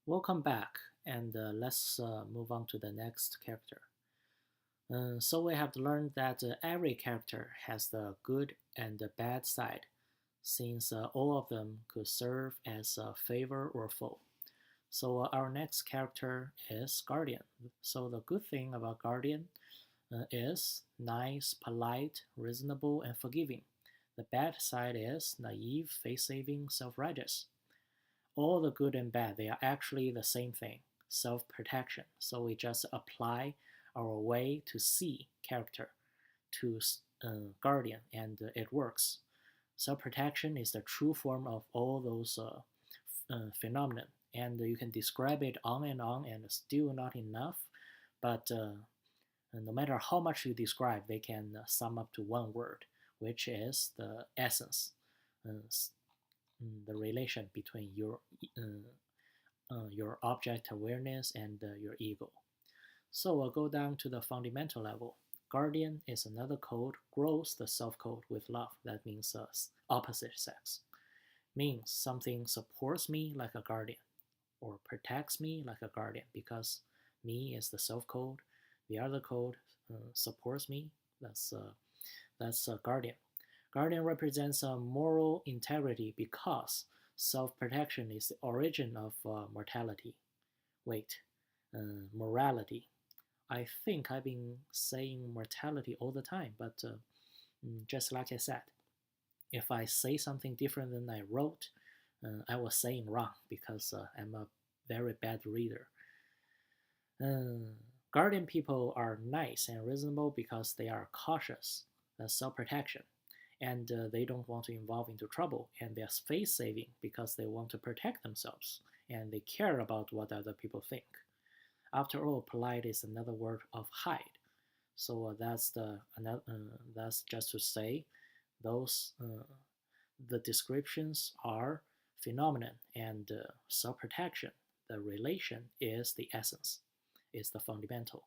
Welcome back, and let's move on to the next character. So we have learned that every character has the good and the bad side, since all of them could serve as a favor or foe. So our next character is Guardian. So the good thing about Guardian is nice, polite, reasonable, and forgiving. The bad side is naive, face-saving, self-righteous. All the good and bad, they are actually the same thing, self-protection. So we just apply our way to see character to guardian, and it works. Self-protection is the true form of all those phenomena, and you can describe it on, and still not enough. But no matter how much you describe, they can sum up to one word, which is the essence. Uh, the relation between your object awareness and your ego. So we'll go down to the fundamental level. Guardian is another code, grows the self code with love. That means opposite sex. Means something supports me like a guardian or protects me like a guardian because me is the self code. The other code supports me. That's a guardian. Guardian represents a moral integrity because self-protection is the origin of mortality. Wait, morality. I think I've been saying mortality all the time, but just like I said, if I say something different than I wrote, I was saying wrong because I'm a very bad reader. Uh, Guardian people are nice and reasonable because they are cautious. That's self-protection, and they don't want to involve into trouble. And they're face-saving because they want to protect themselves and they care about what other people think. After all, polite is another word of hide. So that's just to say those the descriptions are phenomenon and self-protection. The relation is the essence, is the fundamental.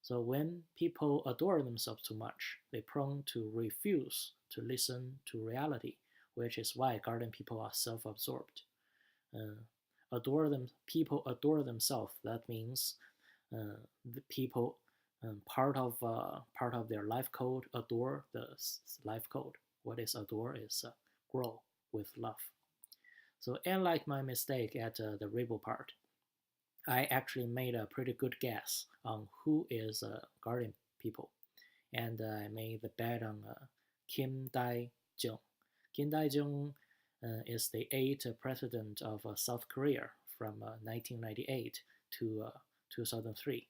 So when people adore themselves too much, they're prone to refuse to listen to reality, which is why garden people are self-absorbed. Uh, people adore themselves. That means the people part of their life code adore the life code. What is adore is grow with love. So unlike my mistake at the rebel part, I actually made a pretty good guess on who is guardian people, and I made the bet on Kim Dae-jung. Kim Dae-jung is the eighth president of South Korea from 1998 to 2003.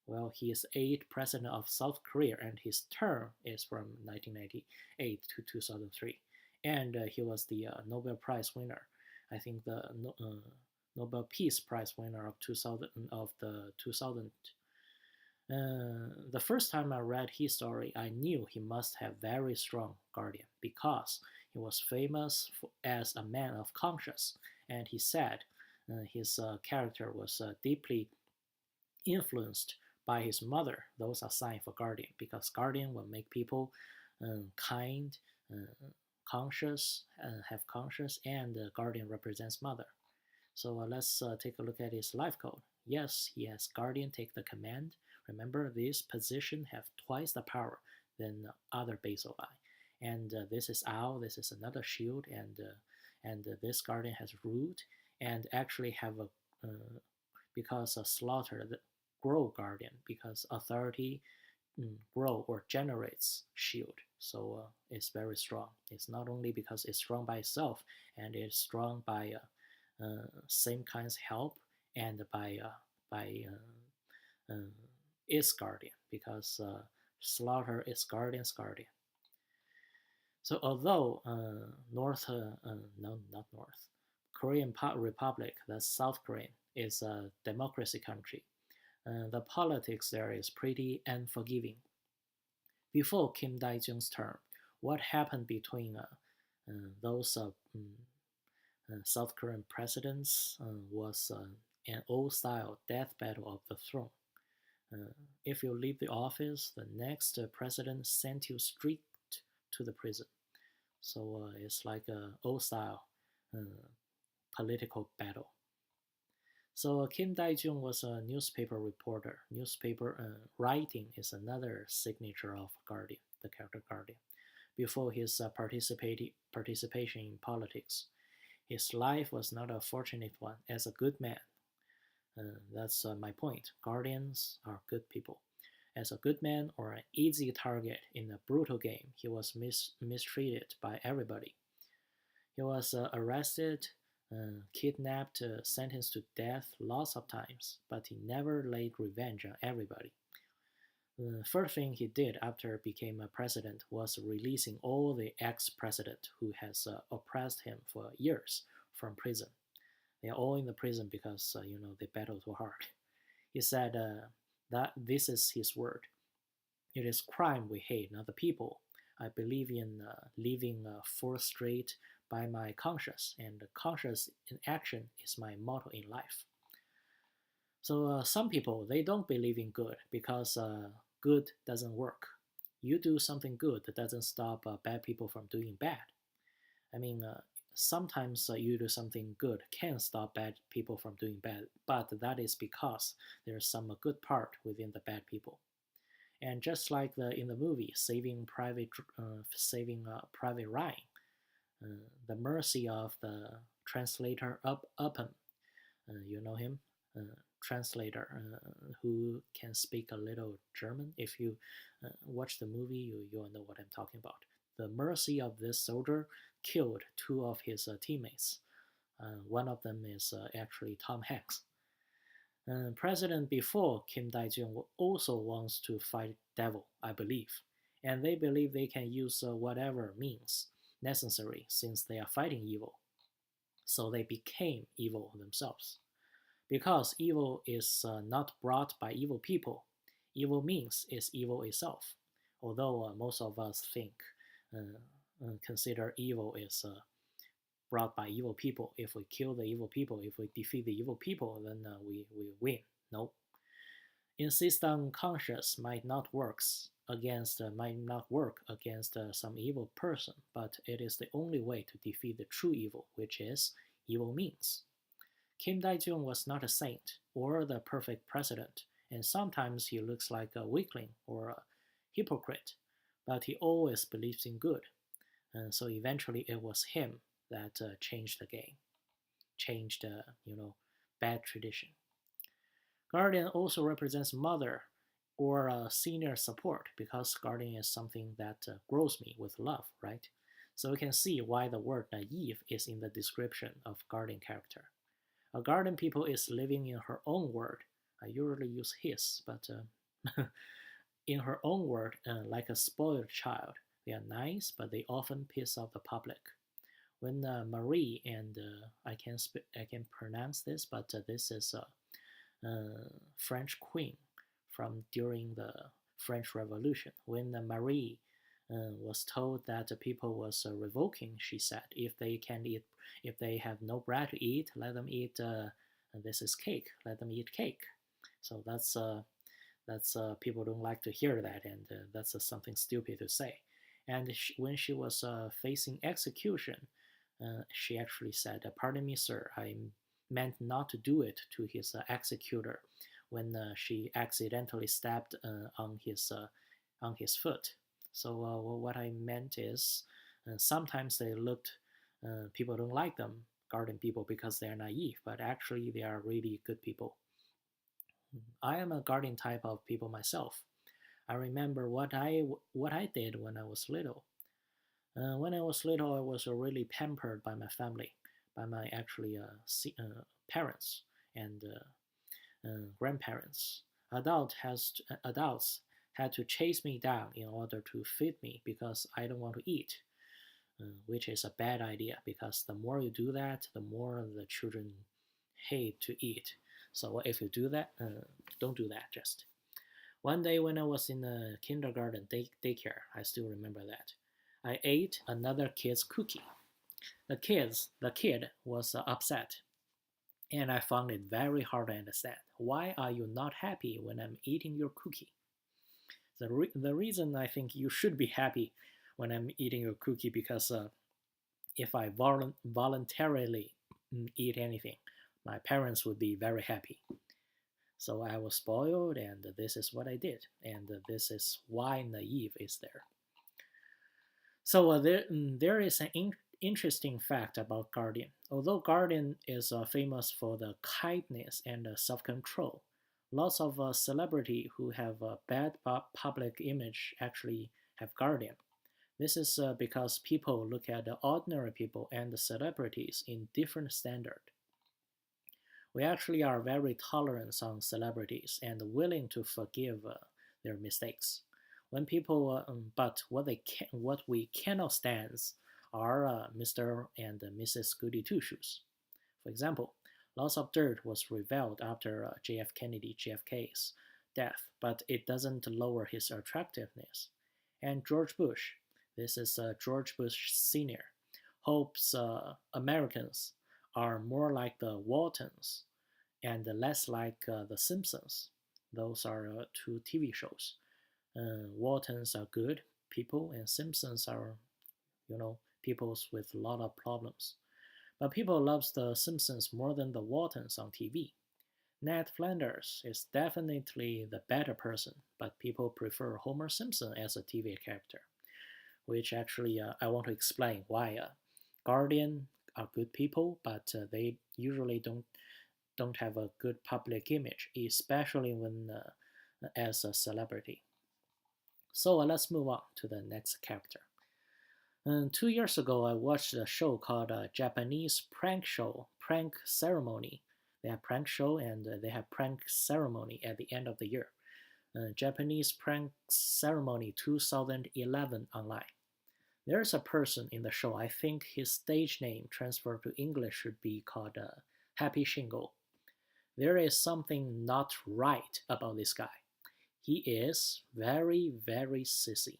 Well, he is eighth president of South Korea, and his term is from 1998 to 2003. And he was the Nobel Prize winner. I think the Nobel Peace Prize winner of 2000 of the 2000. The first time I read his story, I knew he must have very strong guardian because he was famous as a man of conscience, and he said his character was deeply influenced by his mother. Those are signs for guardian because guardian will make people kind, conscious, have conscience, and guardian represents mother. So let's take a look at his life code. Yes, he has guardian take the command. Remember, this position have twice the power than other basal eye. And this is owl, this is another shield, and this guardian has root, and actually have a because a slaughter the grow guardian because authority grow or generates shield. So it's very strong. It's not only because it's strong by itself, and it's strong by same kinds help and by its guardian because slaughter is guardian's guardian. So although no, not North, Korean Republic, that's South Korean, is a democracy country, the politics there is pretty unforgiving. Before Kim Dae-jung's term, what happened between those South Korean presidents was an old-style death battle of the throne. Uh, if you leave the office, the next president sent you straight to the prison. So it's like a old-style uh, political battle. So Kim Dae-jung was a newspaper reporter. Newspaper writing is another signature of Guardian, the character Guardian. Before his participation in politics, his life was not a fortunate one. As a good man, that's my point. Guardians are good people. As a good man or an easy target in a brutal game, he was mistreated by everybody. He was arrested, kidnapped, sentenced to death lots of times, but he never laid revenge on everybody. The first thing he did after became a president was releasing all the ex-president who has oppressed him for years from prison. They are all in the prison because they battled too hard. He said that this is his word. It is crime we hate, not the people. I believe in living fourth straight by my conscience, and conscience in action is my motto in life. So some people, they don't believe in good because good doesn't work. You do something good that doesn't stop bad people from doing bad. I mean, sometimes you do something good can stop bad people from doing bad, but that is because there's some good part within the bad people. And just like in the movie Saving Private Ryan, the mercy of the translator Upham, you know him, translator who can speak a little German. If you watch the movie, you'll know what I'm talking about. The mercy of this soldier killed two of his teammates. One of them is actually Tom Hanks. President before Kim Dae-jung also wants to fight devil, I believe, and they believe they can use whatever means necessary since they are fighting evil. So they became evil themselves. Because evil is not brought by evil people, evil means it's evil itself. Although most of us consider evil is brought by evil people. If we kill the evil people, if we defeat the evil people, then we win. No. Insist on conscience might not work against some evil person, but it is the only way to defeat the true evil, which is evil means. Kim Dae-jung was not a saint or the perfect president, and sometimes he looks like a weakling or a hypocrite, but he always believes in good. And so eventually it was him that changed the game, changed bad tradition. Guardian also represents mother or senior support because guardian is something that grows me with love, right? So you can see why the word naive is in the description of guardian character. A guardian people is living in her own world. I usually use his, but in her own world, like a spoiled child. They are nice, but they often piss off the public. When Marie and I can pronounce this, but this is French queen from during the French Revolution. When Marie was told that the people was revoking, she said, if they have no bread to eat, let them eat. This is cake. Let them eat cake. So that's people don't like to hear that, and that's something stupid to say. And when she was facing execution, she actually said, "Pardon me, sir, I meant not to do it," to his executor when she accidentally stepped on his foot. So what I meant is sometimes people don't like them, garden people, because they're naive, but actually they are really good people. I am a guardian type of people myself. I remember what I did when I was little. When I was little, I was really pampered by my family, by my actually parents and grandparents. Adults had to chase me down in order to feed me because I don't want to eat, which is a bad idea because the more you do that, the more the children hate to eat. So if you do that, don't do that. Just one day when I was in the kindergarten daycare, I still remember that. I ate another kid's cookie. The kid was upset, and I found it very hard to understand. Why are you not happy when I'm eating your cookie? The reason I think you should be happy when I'm eating your cookie because if I voluntarily eat anything, my parents would be very happy. So I was spoiled, and this is what I did, and this is why naive is there. So there is an interesting fact about Guardian. Although Guardian is famous for the kindness and self-control, lots of celebrity who have a bad public image actually have Guardian. This is because people look at the ordinary people and the celebrities in different standard. We actually are very tolerant on celebrities and willing to forgive their mistakes. When people, but what we cannot stand are Mr. and Mrs. Goody Two Shoes. For example, lots of dirt was revealed after JF Kennedy JFK's death, but it doesn't lower his attractiveness. And George Bush, this is George Bush Sr., hopes Americans are more like the Waltons and less like the Simpsons. Those are two TV shows. Waltons are good people, and Simpsons are, peoples with a lot of problems. But people loves the Simpsons more than the Waltons on TV. Ned Flanders is definitely the better person, but people prefer Homer Simpson as a TV character, which actually I want to explain why Guardian are good people, but they usually don't have a good public image, especially when as a celebrity. So let's move on to the next character. 2 years ago, I watched a show called Japanese Prank Ceremony. They have prank show and they have prank ceremony at the end of the year. Japanese Prank Ceremony 2011 online. There's a person in the show. I think his stage name transferred to English should be called Happy Shingo. There is something not right about this guy. He is very, very sissy.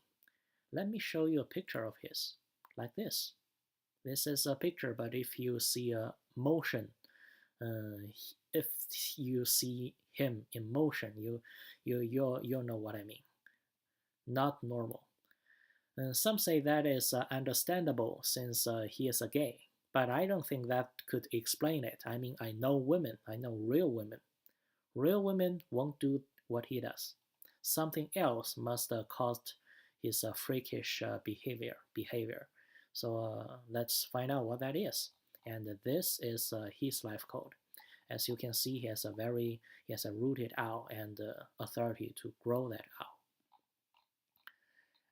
Let me show you a picture of his, like this. This is a picture, but if you see a motion, if you see him in motion, you'll know what I mean. Not normal. Some say that is understandable since he is a gay, but I don't think that could explain it. I mean, I know women, I know real women. Real women won't do what he does. Something else must have caused his freakish behavior. So let's find out what that is. And this is his life code. As you can see, he has a rooted owl and authority to grow that owl.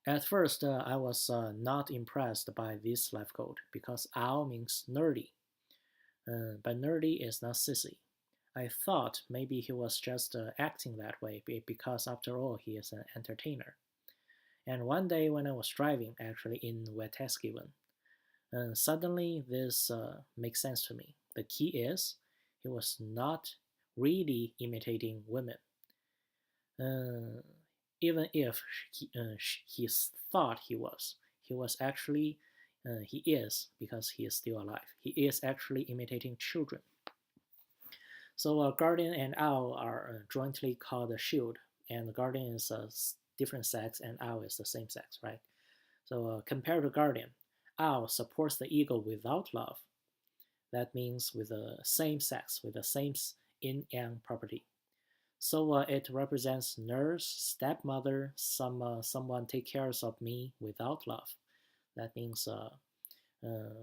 At first, I was not impressed by this life code because owl means nerdy. But nerdy is not sissy. I thought maybe he was just acting that way because after all he is an entertainer. And one day when I was driving, actually in Wetaskiwin, suddenly this makes sense to me. The key is he was not really imitating women. Even if he thought he was actually, he is, because he is still alive. He is actually imitating children. So Guardian and Owl are jointly called a shield, and the Guardian is a different sex and Owl is the same sex, right? So compared to Guardian, Owl supports the ego without love. That means with the same sex, with the same yin-yang property. So it represents nurse, stepmother, someone take care of me without love. That means,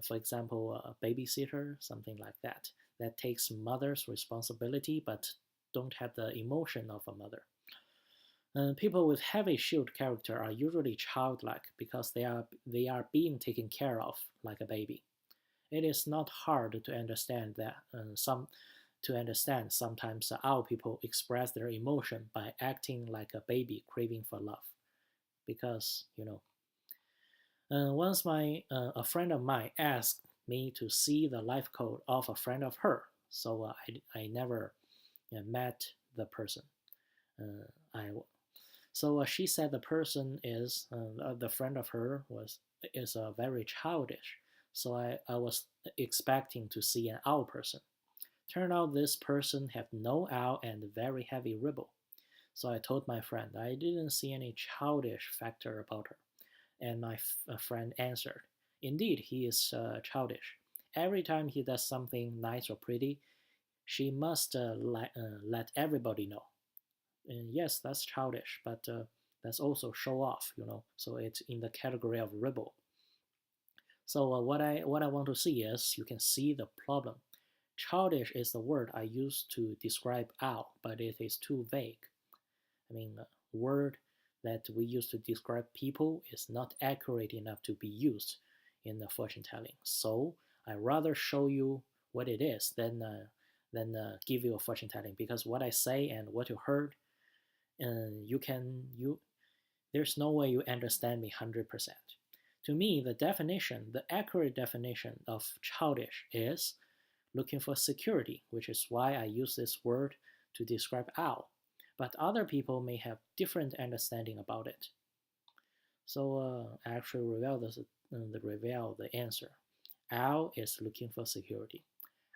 for example, a babysitter, something like that. That takes mother's responsibility but don't have the emotion of a mother. People with heavy shield character are usually childlike because they are being taken care of like a baby. It is not hard to understand that sometimes owl people express their emotion by acting like a baby craving for love, because once a friend of mine asked me to see the life code of a friend of her, so I never met the person. So she said the person is the friend of her is very childish. So I was expecting to see an owl person. Turned out this person had no owl and very heavy ribble. So I told my friend I didn't see any childish factor about her. And my friend answered, indeed, he is childish. Every time he does something nice or pretty, She must let everybody know. And yes, that's childish, but that's also show off, So it's in the category of rebel. So what I want to see is you can see the problem. Childish is the word I use to describe owl, but it is too vague. I mean, a word that we use to describe people is not accurate enough to be used in the fortune telling. So I rather show you what it is than give you a fortune telling, because what I say and what you heard, you there's no way you understand me 100%. To me, the accurate definition of childish is looking for security, which is why I use this word to describe owl. But other people may have different understanding about it. So I actually reveal the answer. Owl is looking for security.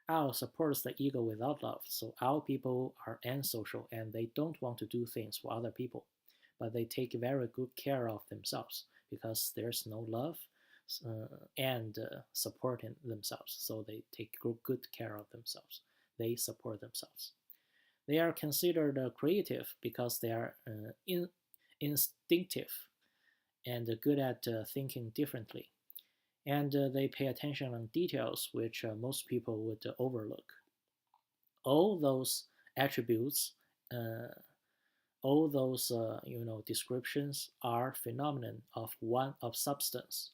Owl supports the ego without love, so owl people are antisocial and they don't want to do things for other people, but they take very good care of themselves because there's no love and supporting themselves, so they take good care of themselves. They support themselves. They are considered creative because they are instinctive and good at thinking differently. And they pay attention on details which most people would overlook. All those attributes, uh, all those descriptions are phenomenon of one substance,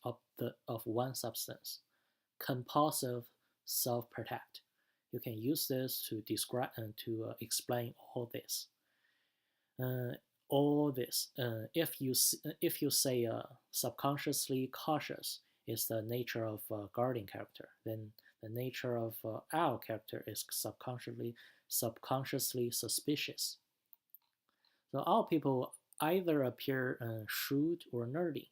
compulsive self-protect. You can use this to describe and to explain all this. Uh, if you say subconsciously cautious is the nature of guardian character, then the nature of owl character is subconsciously suspicious. So owl people either appear shrewd or nerdy.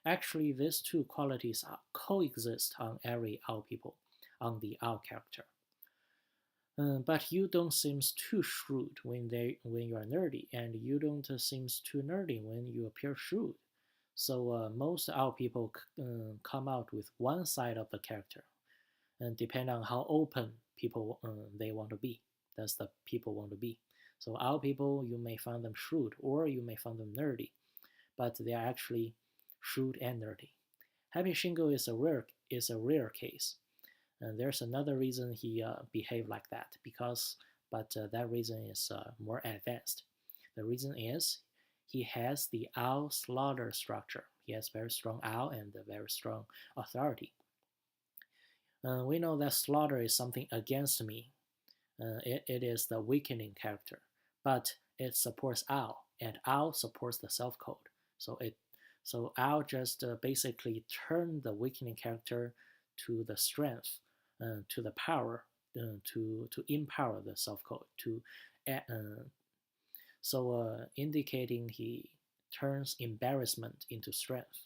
Actually, these two qualities coexist on every owl people, on the owl character. But you don't seem too shrewd when you are nerdy, and you don't seem too nerdy when you appear shrewd. So most owl people come out with one side of the character, and depending on how open people they want to be, that's the people want to be. So owl people, you may find them shrewd or you may find them nerdy, but they are actually shrewd and nerdy. Happy Shingo is a rare case. And there's another reason he behaved like that, but that reason is more advanced. The reason is he has the owl slaughter structure. He has very strong owl and a very strong authority. We know that slaughter is something against me. It is the weakening character, but it supports owl, and owl supports the self code. So owl just basically turn the weakening character to the strength, to the power, to empower the self code, indicating he turns embarrassment into strength,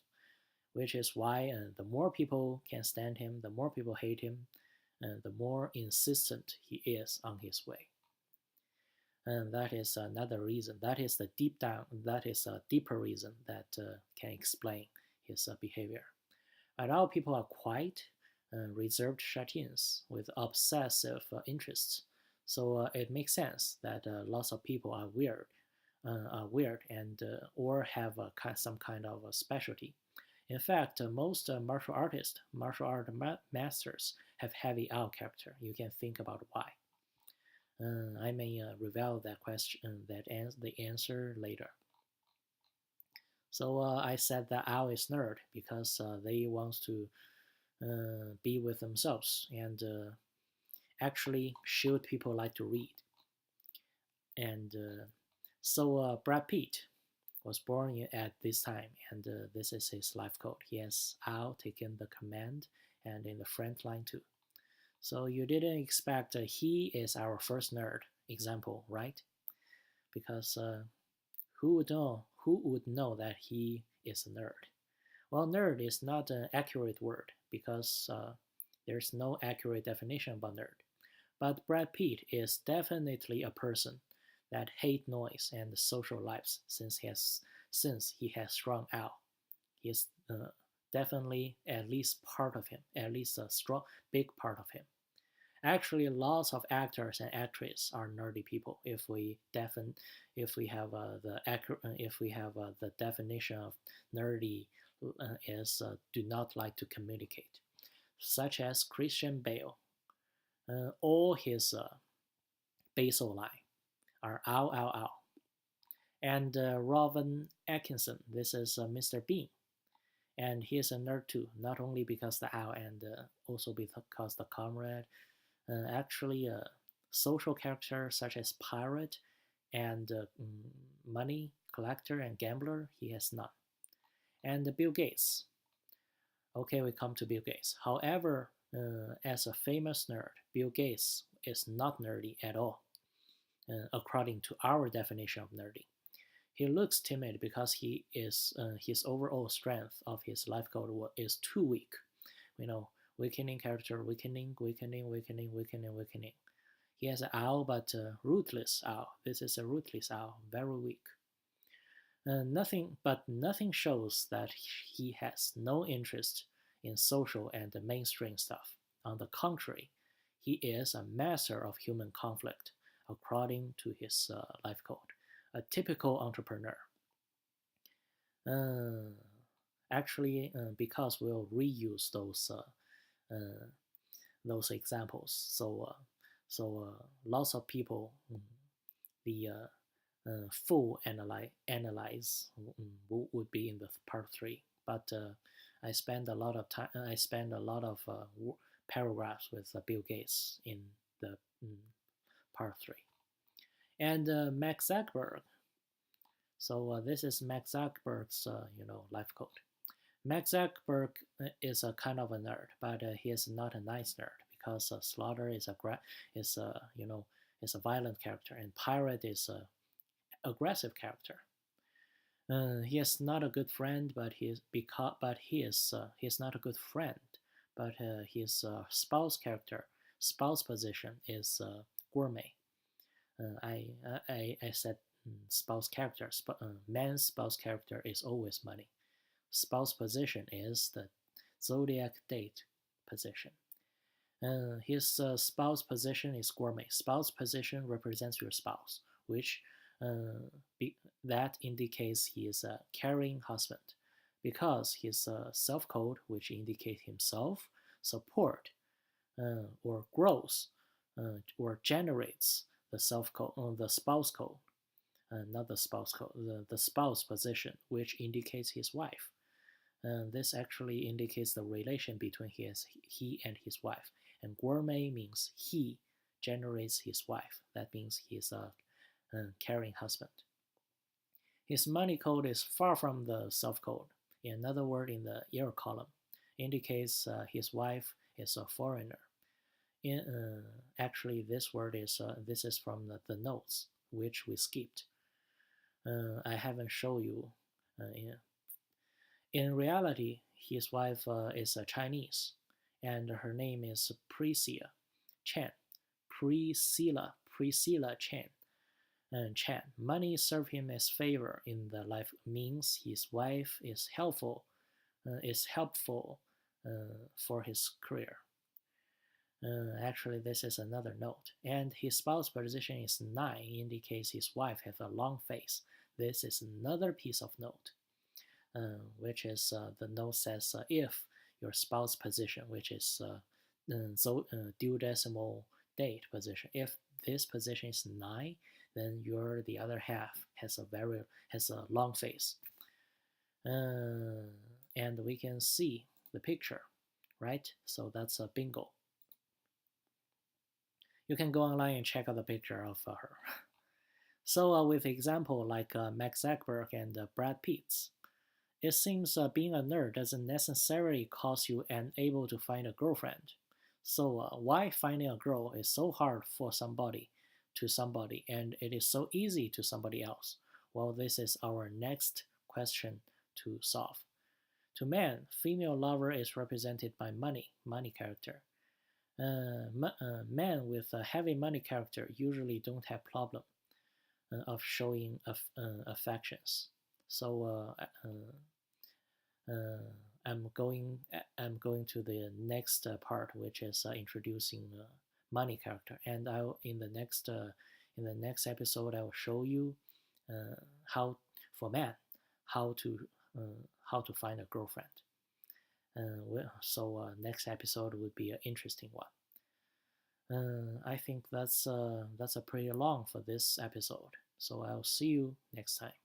which is why the more people can stand him, the more people hate him, the more insistent he is on his way. And that is another reason. That is the that is a deeper reason that can explain his behavior. But our people are quiet, reserved shut-ins with obsessive interests. So it makes sense that lots of people are weird and or have some kind of a specialty. In fact, most martial art masters have heavy owl character. You can think about why. I may reveal that question, the answer later. So I said that owl is nerd because they want to be with themselves and actually shoot people like to read. And so Brad Pitt was born at this time, and this is his life code. He has owl taken the command and in the front line too. So you didn't expect he is our first nerd example, right? Because who would know that he is a nerd? Well, nerd is not an accurate word because there's no accurate definition about nerd. But Brad Pitt is definitely a person that hate noise and social lives since he has strong owl. He is definitely at least part of him, at least a strong big part of him. Actually, lots of actors and actresses are nerdy people. If we have the definition of nerdy is do not like to communicate, such as Christian Bale. All his basal line are ow ow ow. And Rowan Atkinson, this is Mr. Bean. And he is a nerd too, not only because the owl and also because the comrade. Actually, a social character such as pirate and money collector and gambler, he has none. And Bill Gates. Okay, we come to Bill Gates. However, as a famous nerd, Bill Gates is not nerdy at all, according to our definition of nerdy. He looks timid because his overall strength of his life code is too weak. You know, weakening character, weakening. He has an owl, but ruthless owl. This is a ruthless owl, very weak. Nothing shows that he has no interest in social and mainstream stuff. On the contrary, he is a master of human conflict, according to his life code. A typical entrepreneur. Actually, because we'll reuse those examples, so lots of people the full analyze would be in the part 3. But I spend a lot of time. I spend a lot of paragraphs with Bill Gates in the part 3. And Max Zuckerberg. So this is Max Zuckerberg's life code. Max Zuckerberg is a kind of a nerd, but he is not a nice nerd because Slaughter is a violent character, and Pirate is a aggressive character. He is not a good friend, but he is not a good friend. But his spouse position is gourmet. I said spouse character. Man's spouse character is always money. Spouse position is the zodiac date position. His spouse position is gourmet. Spouse position represents your spouse, which that indicates he is a caring husband, because his self code, which indicates himself, support, or grows, or generates the self code, the spouse code, not the spouse code, the spouse position, which indicates his wife. This actually indicates the relation between he and his wife. And gourmet means he generates his wife. That means he's a caring husband. His money code is far from the self code. In another word, in the error column, indicates his wife is a foreigner. Actually, this is from the notes, which we skipped. I haven't shown you. In reality, his wife is a Chinese, and her name is Priscilla Chen. Priscilla Chen. And Chen. Money serve him as favor in the life, means his wife is helpful for his career. Actually, this is another note. And his spouse position is 9, indicates his wife has a long face. This is another piece of note, which is the note says if your spouse position, which is duodecimal date position, if this position is 9, then the other half has a long face. And we can see the picture, right? So that's a bingo. You can go online and check out the picture of her. So with example like Max Zuckerberg and Brad Pitt, it seems being a nerd doesn't necessarily cause you unable to find a girlfriend. So why finding a girl is so hard for somebody and it is so easy to somebody else? Well, this is our next question to solve. To men, female lover is represented by money character. Men with a heavy money character usually don't have problem of showing affections. So I'm going to the next part, which is introducing money character. And in the next episode, I will show you how for men how to find a girlfriend. So next episode would be an interesting one. I think that's a pretty long for this episode. So I'll see you next time.